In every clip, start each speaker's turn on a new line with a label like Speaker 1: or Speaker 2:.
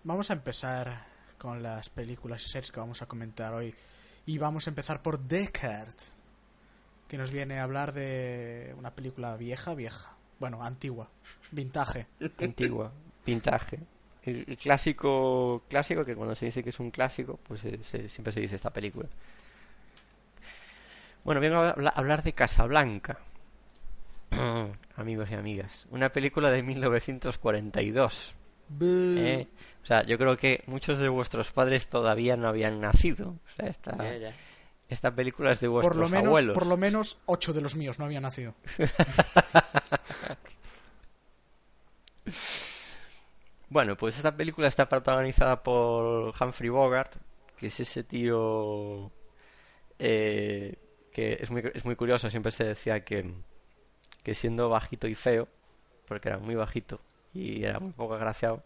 Speaker 1: vamos a empezar con las películas y series que vamos a comentar hoy. Y vamos a empezar por Deckard, que nos viene a hablar de una película vieja. Bueno, antigua. Vintage.
Speaker 2: Antigua, vintage. El clásico, clásico que cuando se dice que es un clásico, pues siempre se dice esta película. Bueno, vengo a hablar de Casablanca, amigos y amigas. Una película de 1942.
Speaker 1: Buh.
Speaker 2: O sea, yo creo que muchos de vuestros padres todavía no habían nacido. O sea,
Speaker 3: Ya, ya.
Speaker 2: esta película es de
Speaker 1: Por lo
Speaker 2: vuestros
Speaker 1: menos,
Speaker 2: abuelos.
Speaker 1: por lo menos 8 de los míos no habían nacido.
Speaker 2: Bueno, pues esta película está protagonizada por Humphrey Bogart, que es ese tío que es muy curioso. Siempre se decía que siendo bajito y feo, porque era muy bajito y era muy poco agraciado,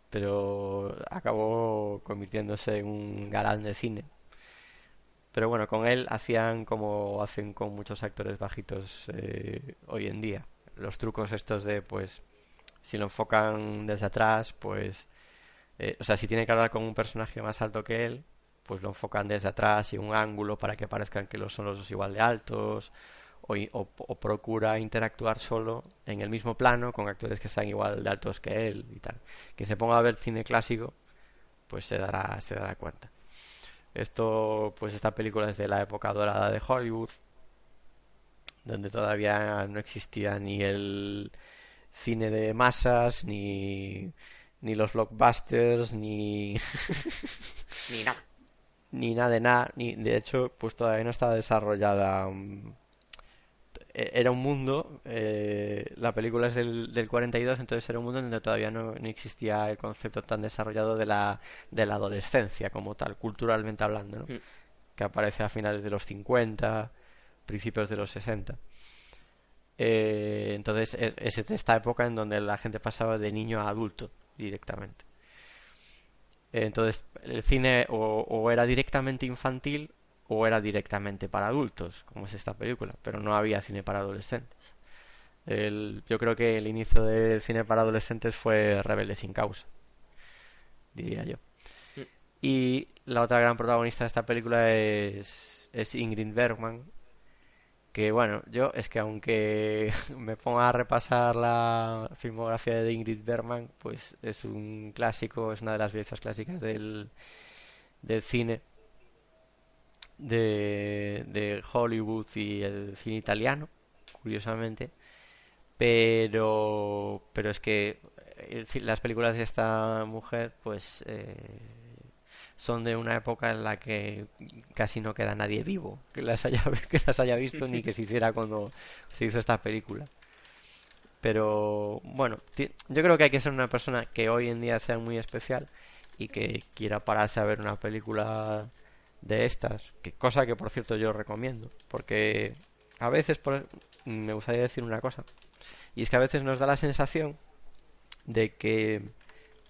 Speaker 2: pero acabó convirtiéndose en un galán de cine. Pero bueno, con él hacían como hacen con muchos actores bajitos hoy en día. Los trucos estos de, pues, si lo enfocan desde atrás, pues, o sea, si tiene que hablar con un personaje más alto que él, pues lo enfocan desde atrás y un ángulo para que parezcan que son los dos igual de altos, o procura interactuar solo en el mismo plano con actores que sean igual de altos que él y tal. Que se ponga a ver cine clásico, pues se dará cuenta. Esto, pues esta película es de la época dorada de Hollywood, donde todavía no existía ni el cine de masas, ni los blockbusters, ni
Speaker 3: Ni nada.
Speaker 2: ni nada de nada, ni de hecho, pues todavía no estaba desarrollada. Era un mundo, la película es del 42, entonces era un mundo donde todavía no existía el concepto tan desarrollado de la adolescencia como tal, culturalmente hablando, ¿no?
Speaker 3: Mm.
Speaker 2: Que aparece a finales de los 50, principios de los 60. Entonces es esta época en donde la gente pasaba de niño a adulto directamente. Entonces el cine o era directamente infantil o era directamente para adultos, como es esta película, pero no había cine para adolescentes. Yo creo que el inicio del cine para adolescentes fue Rebelde sin causa, diría yo.
Speaker 3: Mm.
Speaker 2: Y la otra gran protagonista de esta película es Ingrid Bergman, que bueno, yo es que aunque me ponga a repasar la filmografía de Ingrid Bergman, pues es un clásico, es una de las piezas clásicas del cine de Hollywood y el cine italiano, curiosamente, pero es que las películas de esta mujer pues son de una época en la que casi no queda nadie vivo que las haya visto ni que se hiciera cuando se hizo esta película. Pero bueno, yo creo que hay que ser una persona que hoy en día sea muy especial y que quiera pararse a ver una película de estas, cosa que por cierto yo recomiendo, porque a veces me gustaría decir una cosa, y es que a veces nos da la sensación de que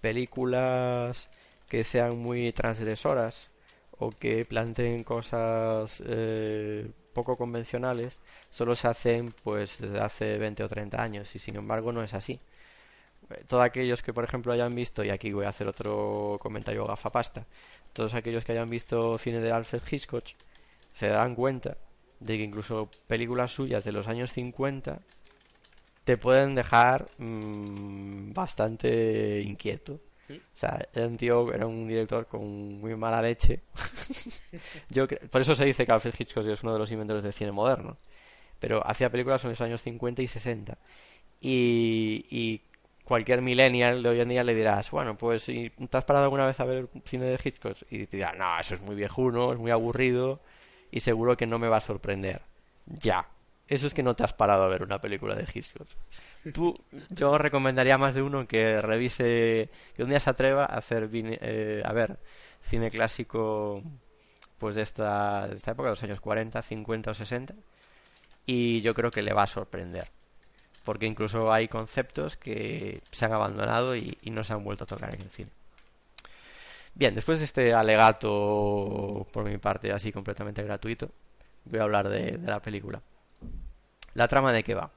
Speaker 2: películas que sean muy transgresoras o que planteen cosas poco convencionales solo se hacen pues desde hace 20 o 30 años, y sin embargo no es así. Todos aquellos que por ejemplo hayan visto, y aquí voy a hacer otro comentario gafapasta, todos aquellos que hayan visto cine de Alfred Hitchcock se darán cuenta de que incluso películas suyas de los años 50 te pueden dejar bastante inquieto.
Speaker 3: Mm.
Speaker 2: O sea, era un director con muy mala leche. Por eso se dice que Alfred Hitchcock es uno de los inventores del cine moderno. Pero hacía películas en los años 50 y 60. Y cualquier millennial de hoy en día le dirás, bueno, pues si te has parado alguna vez a ver cine de Hitchcock, y te dirá, no, eso es muy viejuno, es muy aburrido y seguro que no me va a sorprender. Ya, eso es que no te has parado a ver una película de Hitchcock. Yo recomendaría a más de uno que revise, que un día se atreva a a ver cine clásico, pues de esta época, de los años 40, 50 o 60, y yo creo que le va a sorprender, porque incluso hay conceptos que se han abandonado y no se han vuelto a tocar en el cine. Bien, después de este alegato por mi parte así completamente gratuito, voy a hablar de la película. ¿La trama de qué va?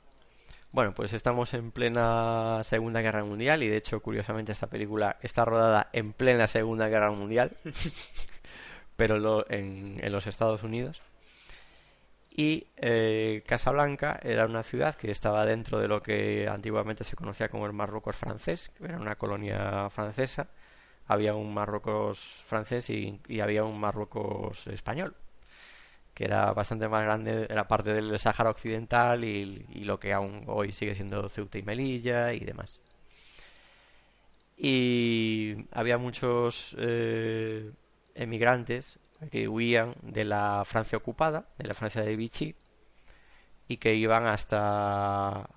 Speaker 2: Bueno, pues estamos en plena Segunda Guerra Mundial y de hecho, curiosamente, esta película está rodada en plena Segunda Guerra Mundial, pero en los Estados Unidos. Y Casablanca era una ciudad que estaba dentro de lo que antiguamente se conocía como el Marruecos francés, que era una colonia francesa. Había un Marruecos francés y había un Marruecos español, que era bastante más grande, era parte del Sáhara Occidental y lo que aún hoy sigue siendo Ceuta y Melilla y demás. Y había muchos emigrantes que huían de la Francia ocupada, de la Francia de Vichy, y que iban hasta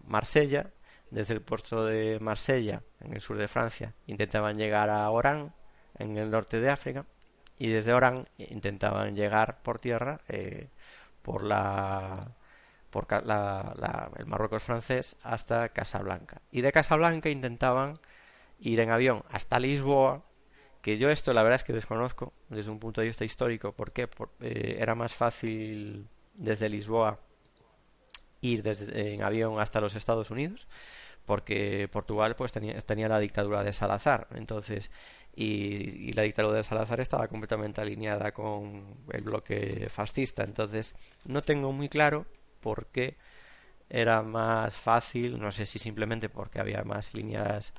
Speaker 2: Marsella. Desde el puerto de Marsella, en el sur de Francia, intentaban llegar a Orán, en el norte de África, y desde Orán intentaban llegar por tierra por el Marruecos francés hasta Casablanca. Y de Casablanca intentaban ir en avión hasta Lisboa, que yo esto la verdad es que desconozco desde un punto de vista histórico. ¿Por qué? Era más fácil desde Lisboa ir en avión hasta los Estados Unidos, porque Portugal pues tenía la dictadura de Salazar, entonces y la dictadura de Salazar estaba completamente alineada con el bloque fascista, entonces no tengo muy claro por qué era más fácil, no sé si simplemente porque había más líneas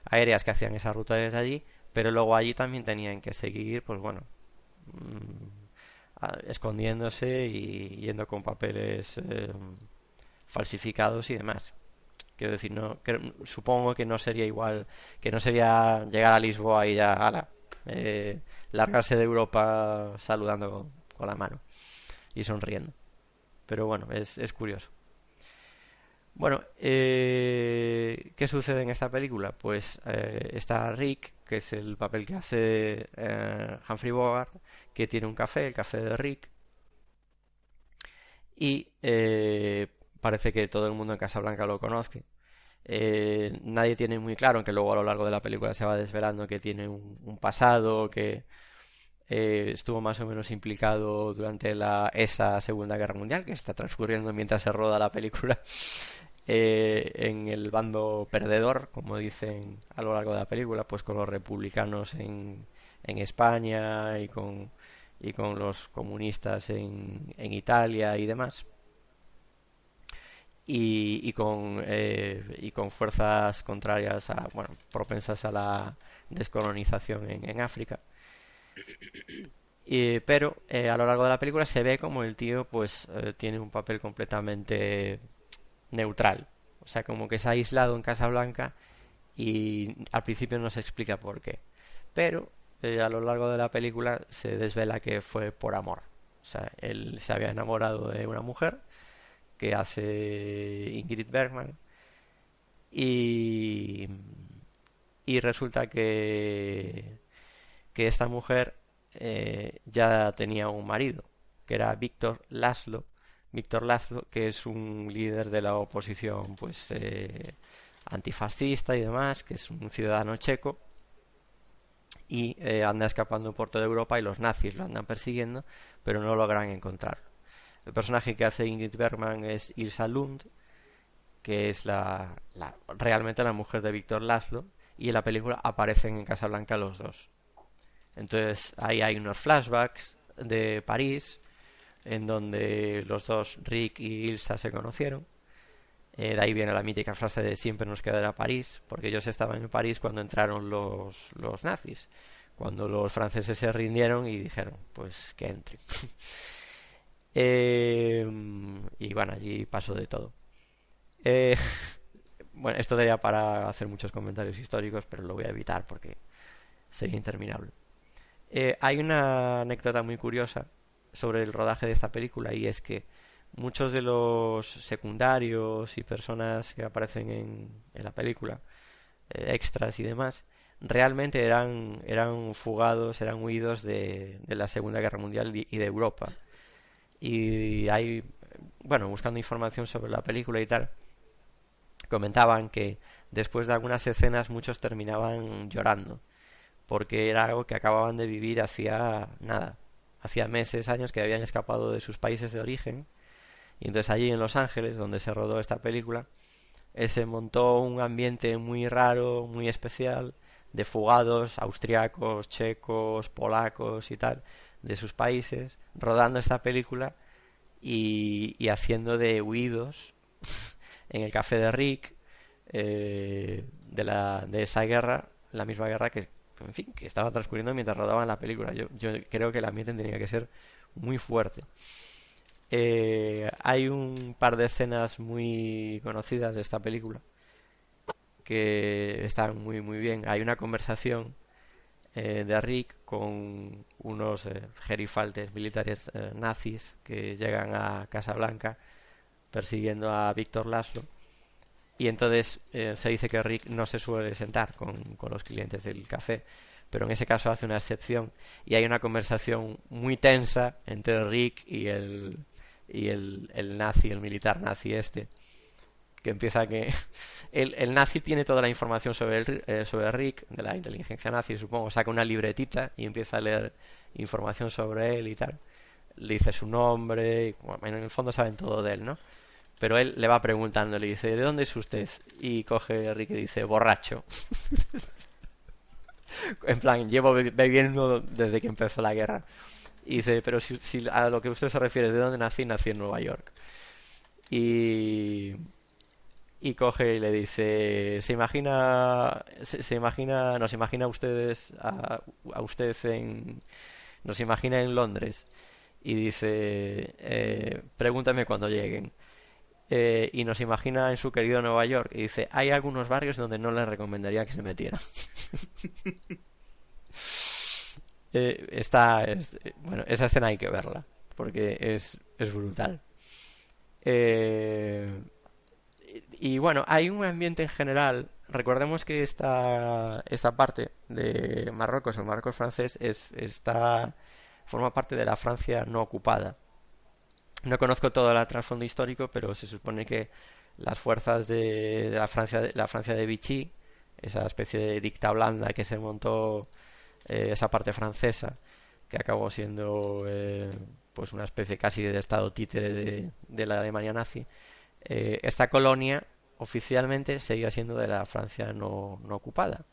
Speaker 2: aéreas que hacían esa ruta desde allí, pero luego allí también tenían que seguir, pues bueno, escondiéndose y yendo con papeles falsificados y demás. Quiero decir, no, supongo que no sería igual, que no sería llegar a Lisboa y ya, ala, largarse de Europa saludando con la mano y sonriendo. Pero bueno, es curioso. Bueno, ¿qué sucede en esta película? Pues está Rick, que es el papel que hace Humphrey Bogart, que tiene un café, el café de Rick, y parece que todo el mundo en Casablanca lo conoce. Nadie tiene muy claro, aunque luego a lo largo de la película se va desvelando que tiene un pasado, que estuvo más o menos implicado durante esa Segunda Guerra Mundial, que está transcurriendo mientras se roda la película, en el bando perdedor, como dicen a lo largo de la película, pues con los republicanos en España y con los comunistas en Italia y demás. Y con fuerzas contrarias propensas a la descolonización en África. Pero a lo largo de la película se ve como el tío pues tiene un papel completamente neutral, o sea, como que se ha aislado en Casablanca y al principio no se explica por qué, pero a lo largo de la película se desvela que fue por amor. O sea, él se había enamorado de una mujer que hace Ingrid Bergman y resulta que esta mujer ya tenía un marido, que era Víctor Laszlo, que es un líder de la oposición pues antifascista y demás, que es un ciudadano checo y anda escapando por toda Europa y los nazis lo andan persiguiendo, pero no logran encontrarlo. El personaje que hace Ingrid Bergman es Ilsa Lund, que es realmente la mujer de Víctor Laszlo, y en la película aparecen en Casablanca los dos. Entonces ahí hay unos flashbacks de París, en donde los dos, Rick y Ilsa, se conocieron. De ahí viene la mítica frase de siempre nos quedará París, porque ellos estaban en París cuando entraron los nazis, cuando los franceses se rindieron y dijeron, pues que entren. Y bueno, allí pasó de todo. Bueno, esto daría para hacer muchos comentarios históricos, pero lo voy a evitar porque sería interminable. Hay una anécdota muy curiosa sobre el rodaje de esta película, y es que muchos de los secundarios y personas que aparecen en la película, extras y demás, realmente eran fugados, eran huidos de la Segunda Guerra Mundial y de Europa. Y hay, bueno, buscando información sobre la película y tal, comentaban que después de algunas escenas muchos terminaban llorando, porque era algo que acababan de vivir hacía meses, años, que habían escapado de sus países de origen Y entonces allí en Los Ángeles, donde se rodó esta película, se montó un ambiente muy raro, muy especial, de fugados austriacos, checos, polacos y tal, de sus países, rodando esta película y haciendo de huidos en el café de Rick, de esa guerra, la misma guerra que, en fin, que estaba transcurriendo mientras rodaban la película. Yo creo que el ambiente tenía que ser muy fuerte. Hay un par de escenas muy conocidas de esta película que están muy muy bien. Hay una conversación de Rick con unos gerifaltes militares nazis que llegan a Casablanca persiguiendo a Víctor Laszlo, y entonces se dice que Rick no se suele sentar con los clientes del café, pero en ese caso hace una excepción y hay una conversación muy tensa entre Rick y el nazi, el militar nazi que empieza que el nazi tiene toda la información sobre Rick, de la inteligencia nazi, supongo, saca una libretita y empieza a leer información sobre él y tal. Le dice su nombre, y, bueno, en el fondo saben todo de él, ¿no? Pero él le va preguntando, le dice, ¿de dónde es usted? Y coge Rick y dice, borracho. En plan, llevo bebiendo desde que empezó la guerra. Y dice, pero si a lo que usted se refiere es de dónde nací en Nueva York. Y coge y le dice, nos imagina a usted nos imagina en Londres. Y dice, pregúntame cuando lleguen. Y nos imagina en su querido Nueva York y dice, hay algunos barrios donde no le recomendaría que se metiera. Bueno, esa escena hay que verla porque es brutal. Y bueno, hay un ambiente en general. Recordemos que esta parte de Marruecos, el Marruecos francés, forma parte de la Francia no ocupada. No conozco todo el trasfondo histórico, pero se supone que las fuerzas de la Francia de Vichy, esa especie de dicta blanda que se montó, esa parte francesa, que acabó siendo pues una especie casi de estado títere de la Alemania nazi, esta colonia oficialmente seguía siendo de la Francia no ocupada,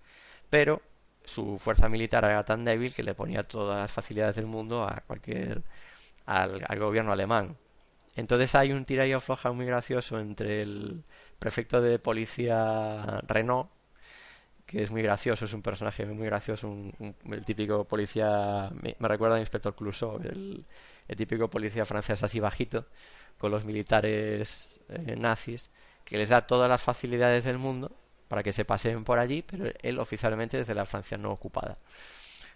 Speaker 2: pero su fuerza militar era tan débil que le ponía todas las facilidades del mundo al gobierno alemán. Entonces hay un tira y afloja muy gracioso entre el prefecto de policía Renault, que es muy gracioso, es un personaje muy gracioso, el típico policía, me recuerda al inspector Clouseau, el típico policía francés así bajito, con los militares nazis, que les da todas las facilidades del mundo para que se paseen por allí, pero él oficialmente desde la Francia no ocupada.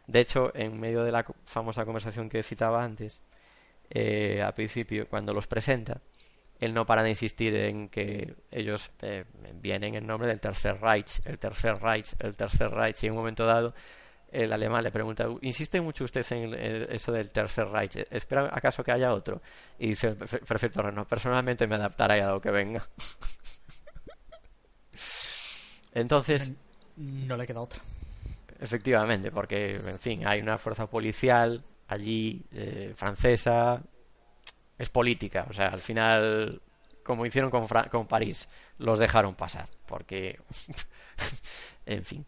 Speaker 2: De hecho, en medio de la famosa conversación que citaba antes, al principio, cuando los presenta, él no para de insistir en que ellos vienen en nombre del Tercer Reich, el Tercer Reich, el Tercer Reich, y en un momento dado el alemán le pregunta, ¿insiste mucho usted en eso del Tercer Reich? ¿Espera acaso que haya otro? Y dice el prefecto Renault, personalmente me adaptaré a lo que venga. Entonces,
Speaker 1: no le queda otra.
Speaker 2: efectivamente, porque, en fin, hay una fuerza policial allí, francesa, es política, o sea, al final, como hicieron con París, los dejaron pasar, porque, en fin,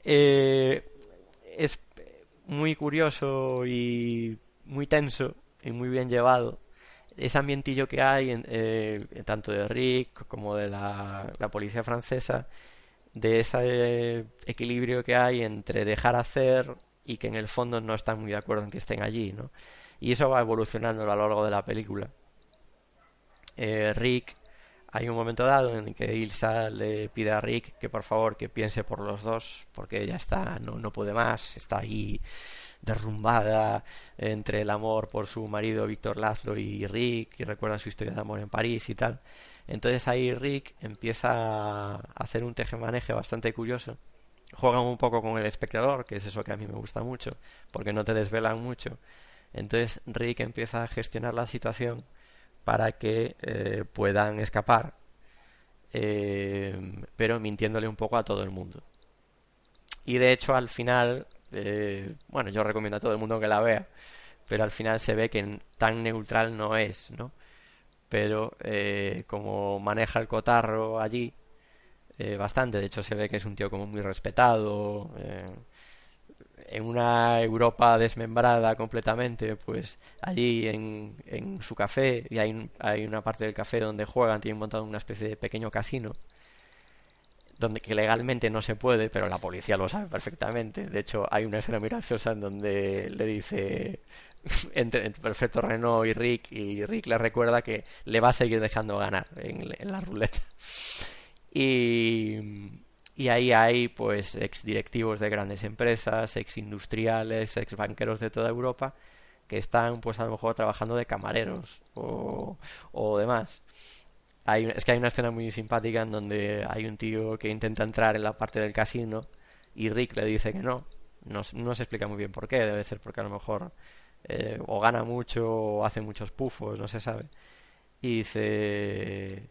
Speaker 2: es muy curioso y muy tenso y muy bien llevado ese ambientillo que hay tanto de Rick como de la policía francesa, de ese equilibrio que hay entre dejar hacer y que en el fondo no están muy de acuerdo en que estén allí, ¿no? Y eso va evolucionando a lo largo de la película. Rick, hay un momento dado en que Ilsa le pide a Rick que por favor que piense por los dos, porque ella está, no puede más, está ahí derrumbada entre el amor por su marido Víctor Laszlo y Rick, y recuerda su historia de amor en París y tal. Entonces ahí Rick empieza a hacer un tejemaneje bastante curioso. Juegan un poco con el espectador, que es eso que a mí me gusta mucho, porque no te desvelan mucho. Entonces Rick empieza a gestionar la situación para que puedan escapar, pero mintiéndole un poco a todo el mundo. Y de hecho al final, bueno, yo recomiendo a todo el mundo que la vea, pero al final se ve que tan neutral no es, ¿no? pero como maneja el cotarro allí bastante, de hecho se ve que es un tío como muy respetado, en una Europa desmembrada completamente, pues allí en su café, y hay una parte del café donde juegan, tienen montado una especie de pequeño casino, donde que legalmente no se puede, pero la policía lo sabe perfectamente. De hecho, hay una escena muy graciosa en donde le dice entre perfecto Renault y Rick le recuerda que le va a seguir dejando ganar en la ruleta. Y ahí hay pues ex directivos de grandes empresas, ex industriales, ex banqueros de toda Europa que están pues a lo mejor trabajando de camareros o demás. Es que hay una escena muy simpática en donde hay un tío que intenta entrar en la parte del casino y Rick le dice que no. No se explica muy bien por qué. Debe ser porque a lo mejor o gana mucho o hace muchos pufos, no se sabe. Y dice...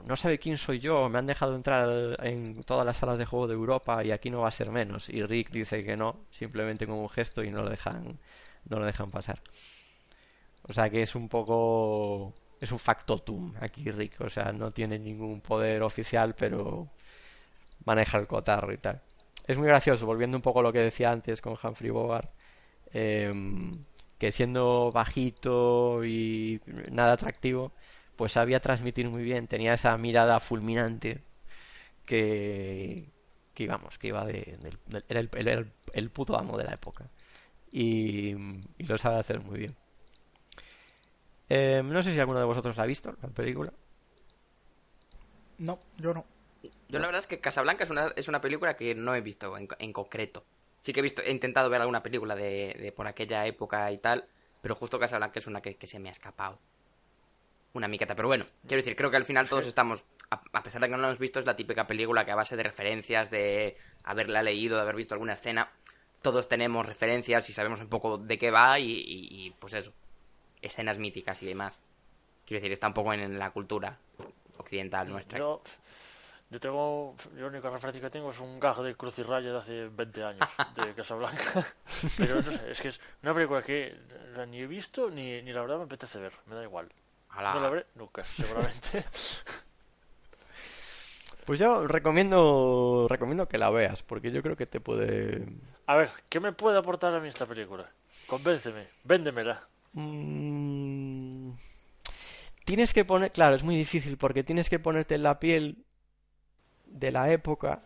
Speaker 2: no sabe quién soy yo, me han dejado entrar en todas las salas de juego de Europa y aquí no va a ser menos. Y Rick dice que no, simplemente con un gesto, y no lo dejan pasar. O sea que es un poco... Es un factotum aquí Rick, o sea, no tiene ningún poder oficial, pero maneja el cotarro y tal. Es muy gracioso, volviendo un poco a lo que decía antes con Humphrey Bogart, que siendo bajito y nada atractivo, pues sabía transmitir muy bien, tenía esa mirada fulminante que vamos, que iba era el puto amo de la época. Y lo sabe hacer muy bien. No sé si alguno de vosotros la ha visto, la película.
Speaker 1: No, yo no.
Speaker 3: Yo la verdad es que Casablanca es una película que no he visto en concreto. Sí que he intentado ver alguna película de por aquella época y tal, pero justo Casablanca es una que se me ha escapado. Una miqueta, pero bueno, quiero decir, creo que al final todos estamos, a pesar de que no la hemos visto, es la típica película que a base de referencias, de haberla leído, de haber visto alguna escena, todos tenemos referencias y sabemos un poco de qué va y pues eso, escenas míticas y demás. Quiero decir, está un poco en la cultura occidental nuestra.
Speaker 4: Yo la única referencia que tengo es un gag de Cruz y Raya de hace 20 años, de Casablanca. Pero no sé, es que es una película que ni he visto ni la verdad me apetece ver, me da igual. No la veré nunca, seguramente.
Speaker 2: Pues yo recomiendo que la veas, porque yo creo que te puede...
Speaker 4: A ver, ¿qué me puede aportar a mí esta película? Convénceme, véndemela.
Speaker 2: Tienes que poner... Claro, es muy difícil porque tienes que ponerte en la piel de la época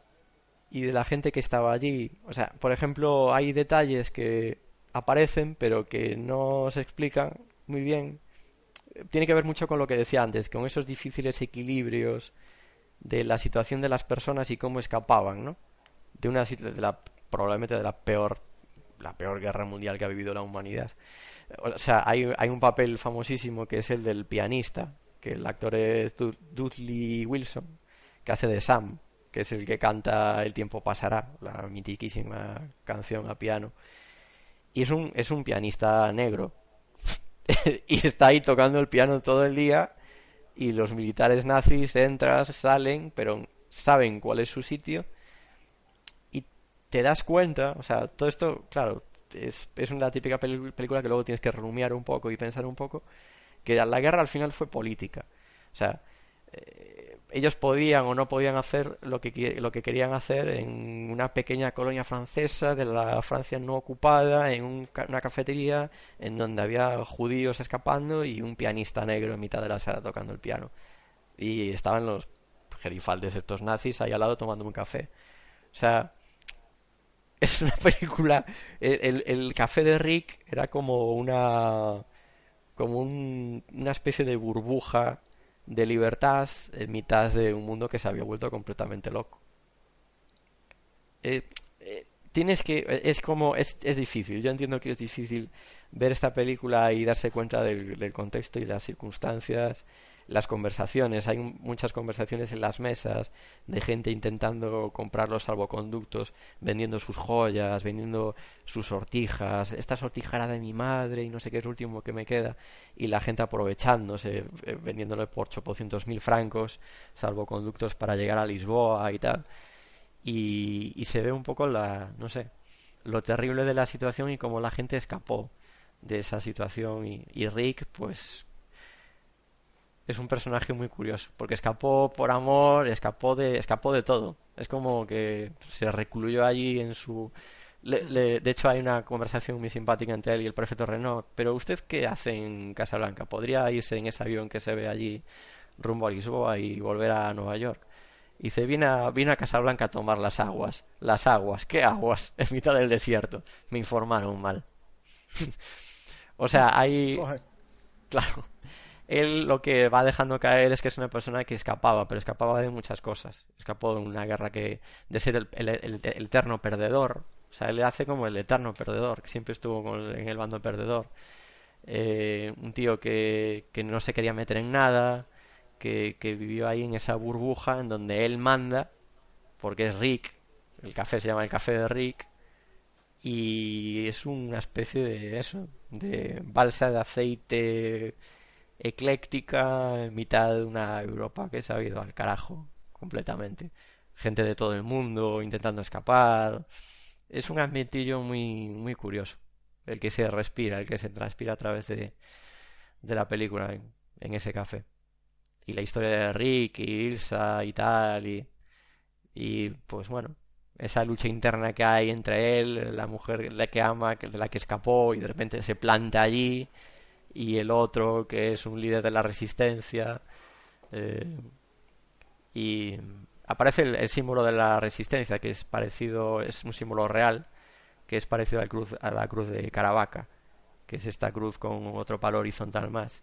Speaker 2: y de la gente que estaba allí. O sea, por ejemplo, hay detalles que aparecen pero que no se explican muy bien. Tiene que ver mucho con lo que decía antes, con esos difíciles equilibrios de la situación de las personas y cómo escapaban, ¿no? Probablemente de la peor guerra mundial que ha vivido la humanidad. O sea, hay un papel famosísimo que es el del pianista, que el actor es Dudley Wilson, que hace de Sam, que es el que canta El tiempo pasará, la mitiquísima canción a piano. Y es un pianista negro. Y está ahí tocando el piano todo el día y los militares nazis entran, salen, pero saben cuál es su sitio y te das cuenta, o sea, todo esto, claro, es una típica película que luego tienes que rumiar un poco y pensar un poco, que la guerra al final fue política, o sea, ellos podían o no podían hacer lo que querían hacer en una pequeña colonia francesa de la Francia no ocupada, en una cafetería en donde había judíos escapando y un pianista negro en mitad de la sala tocando el piano. Y estaban los gerifaldes estos nazis ahí al lado tomando un café. O sea, es una película... El café de Rick era como una especie de burbuja de libertad en mitad de un mundo que se había vuelto completamente loco. Tienes que... Es difícil. Yo entiendo que es difícil ver esta película y darse cuenta del contexto y las circunstancias, las conversaciones. Hay muchas conversaciones en las mesas de gente intentando comprar los salvoconductos, vendiendo sus joyas, vendiendo sus sortijas. Esta sortija era de mi madre y no sé qué es lo último que me queda. Y la gente aprovechándose, vendiéndole por 800.000 francos salvoconductos para llegar a Lisboa y tal. Y se ve un poco no sé, lo terrible de la situación y cómo la gente escapó de esa situación. Y Rick, pues es un personaje muy curioso, porque escapó por amor, escapó de todo. Es como que se recluyó allí en su... de hecho, hay una conversación muy simpática entre él y el prefecto Renault. Pero ¿usted qué hace en Casablanca? ¿Podría irse en ese avión que se ve allí rumbo a Lisboa y volver a Nueva York? Y dice, vine a Casablanca a tomar las aguas. ¿Las aguas? ¿Qué aguas? En mitad del desierto. Me informaron mal. O sea, hay...
Speaker 1: Joder.
Speaker 2: Claro. Él lo que va dejando caer es que es una persona que escapaba, pero escapaba de muchas cosas. Escapó de una guerra de ser el eterno perdedor. O sea, él le hace como el eterno perdedor, que siempre estuvo en el bando perdedor. Un tío que no se quería meter en nada, que vivió ahí en esa burbuja en donde él manda, porque es Rick. El café se llama el café de Rick. Y es una especie de eso, de balsa de aceite ecléctica en mitad de una Europa que se ha ido al carajo completamente. Gente de todo el mundo intentando escapar. Es un ambientillo muy, muy curioso, el que se respira, el que se transpira a través de la película en ese café. Y la historia de Rick y Ilsa y tal, y pues bueno, esa lucha interna que hay entre él, la mujer la que ama, de la que escapó y de repente se planta allí, y el otro que es un líder de la resistencia, y aparece el símbolo de la resistencia, que es parecido, es un símbolo real, que es parecido a la cruz de Caravaca, que es esta cruz con otro palo horizontal más.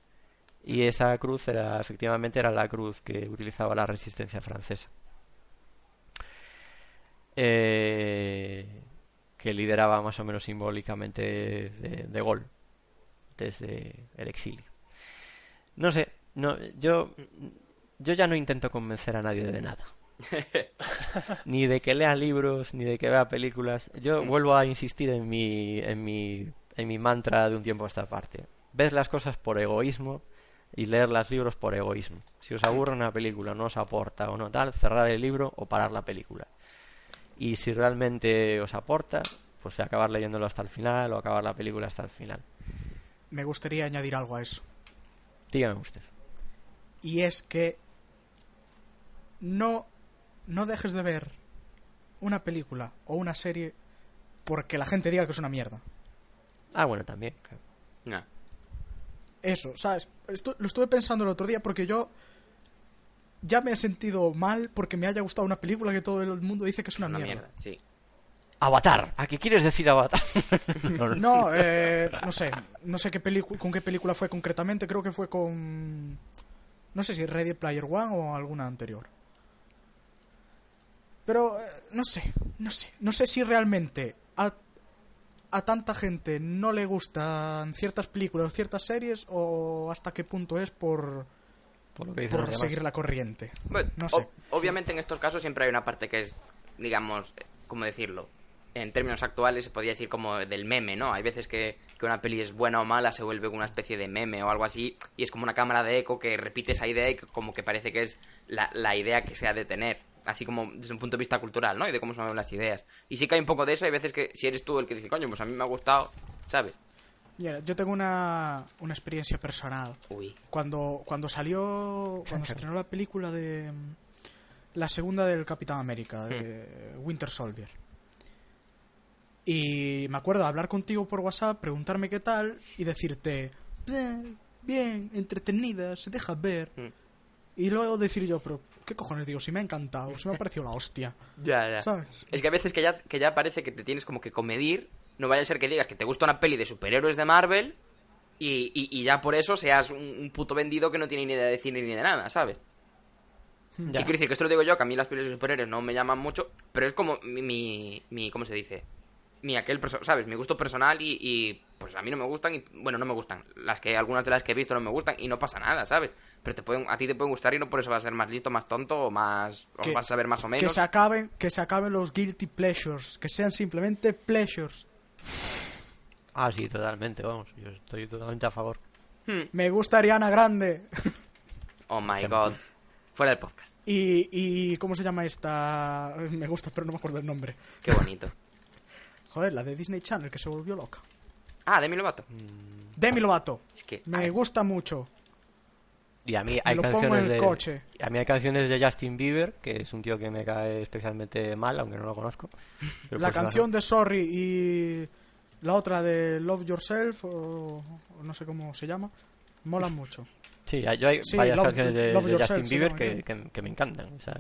Speaker 2: Y esa cruz efectivamente era la cruz que utilizaba la resistencia francesa, que lideraba más o menos simbólicamente de Gaulle desde el exilio. No sé, yo ya no intento convencer a nadie de nada. Ni de que lea libros, ni de que vea películas. Yo vuelvo a insistir en mi mantra de un tiempo a esta parte. Ves las cosas por egoísmo y leer los libros por egoísmo. Si os aburre una película, no os aporta o no tal, cerrar el libro o parar la película. Y si realmente os aporta, pues acabar leyéndolo hasta el final o acabar la película hasta el final.
Speaker 1: Me gustaría añadir algo a eso.
Speaker 2: Dígame usted.
Speaker 1: Y es que no dejes de ver una película o una serie porque la gente diga que es una mierda.
Speaker 2: Ah, bueno, también, claro.
Speaker 3: No.
Speaker 1: Eso, ¿sabes? Lo estuve pensando el otro día porque yo ya me he sentido mal porque me haya gustado una película que todo el mundo dice que es una mierda.
Speaker 3: Sí.
Speaker 2: Avatar. ¿A qué quieres decir Avatar?
Speaker 1: No, no sé con qué película fue concretamente. Creo que fue con... No sé si Ready Player One o alguna anterior. Pero no sé si realmente a tanta gente no le gustan ciertas películas o ciertas series, o hasta qué punto es por
Speaker 2: lo que dicen los demás.
Speaker 1: seguir la corriente.
Speaker 3: Bueno,
Speaker 1: No sé.
Speaker 3: Obviamente en estos casos siempre hay una parte que es, digamos, ¿cómo decirlo? En términos actuales se podría decir como del meme, ¿no? Hay veces que una peli es buena o mala, se vuelve una especie de meme o algo así, y es como una cámara de eco que repite esa idea y que como que parece que es la idea que se ha de tener, así como desde un punto de vista cultural, ¿no? Y de cómo se mueven las ideas. Y sí que hay un poco de eso, hay veces que si eres tú el que dice, coño, pues a mí me ha gustado, ¿sabes?
Speaker 1: Mira, yo tengo una experiencia personal.
Speaker 3: Uy.
Speaker 1: Cuando se estrenó la película de la segunda del Capitán América, de Winter Soldier. Y me acuerdo de hablar contigo por WhatsApp, preguntarme qué tal y decirte, bien, entretenida, se deja ver. Y luego decir yo, pero ¿qué cojones digo? Si me ha encantado, se me ha parecido la hostia.
Speaker 3: Ya.
Speaker 1: ¿Sabes?
Speaker 3: Es que a veces que ya parece que te tienes como que comedir. No vaya a ser que digas que te gusta una peli de superhéroes de Marvel y ya por eso seas un puto vendido que no tiene ni idea de cine ni de nada, ¿sabes?
Speaker 2: Ya.
Speaker 3: Y quiero decir que esto lo digo yo, que a mí las pelis de superhéroes no me llaman mucho, pero es como mi ¿cómo se dice? ¿Sabes? Mi gusto personal y pues a mí no me gustan y, bueno, no me gustan. Algunas de las que he visto no me gustan y no pasa nada, ¿sabes? Pero a ti te pueden gustar y no por eso vas a ser más listo, más tonto o vas a saber más o menos.
Speaker 1: Que se acaben los guilty pleasures, que sean simplemente pleasures.
Speaker 2: Ah, sí, totalmente, vamos. Yo estoy totalmente a favor.
Speaker 1: Me gusta Ariana Grande.
Speaker 3: Oh my god. Fuera del podcast.
Speaker 1: Y ¿cómo se llama esta? Me gusta, pero no me acuerdo el nombre.
Speaker 3: Qué bonito.
Speaker 1: Joder, la de Disney Channel, que se volvió loca.
Speaker 3: Ah, Demi Lovato.
Speaker 1: Demi Lovato.
Speaker 3: Es que
Speaker 1: Me gusta mucho.
Speaker 2: Y a mí
Speaker 1: Me
Speaker 2: hay
Speaker 1: lo pongo en
Speaker 2: canciones
Speaker 1: el
Speaker 2: de
Speaker 1: coche.
Speaker 2: a mí hay canciones de Justin Bieber, que es un tío que me cae especialmente mal, aunque no lo conozco. Pero
Speaker 1: La
Speaker 2: por si
Speaker 1: canción de Sorry y la otra de Love Yourself, o no sé cómo se llama, molan mucho.
Speaker 2: Sí, hay
Speaker 1: Sí,
Speaker 2: varias
Speaker 1: Love-
Speaker 2: canciones de
Speaker 1: Love Yourself
Speaker 2: Justin
Speaker 1: se
Speaker 2: Bieber
Speaker 1: llama,
Speaker 2: que me encantan, o sea,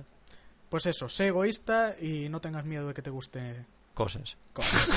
Speaker 1: Pues eso, sé egoísta y no tengas miedo de que te guste
Speaker 2: cosas.
Speaker 1: cosas.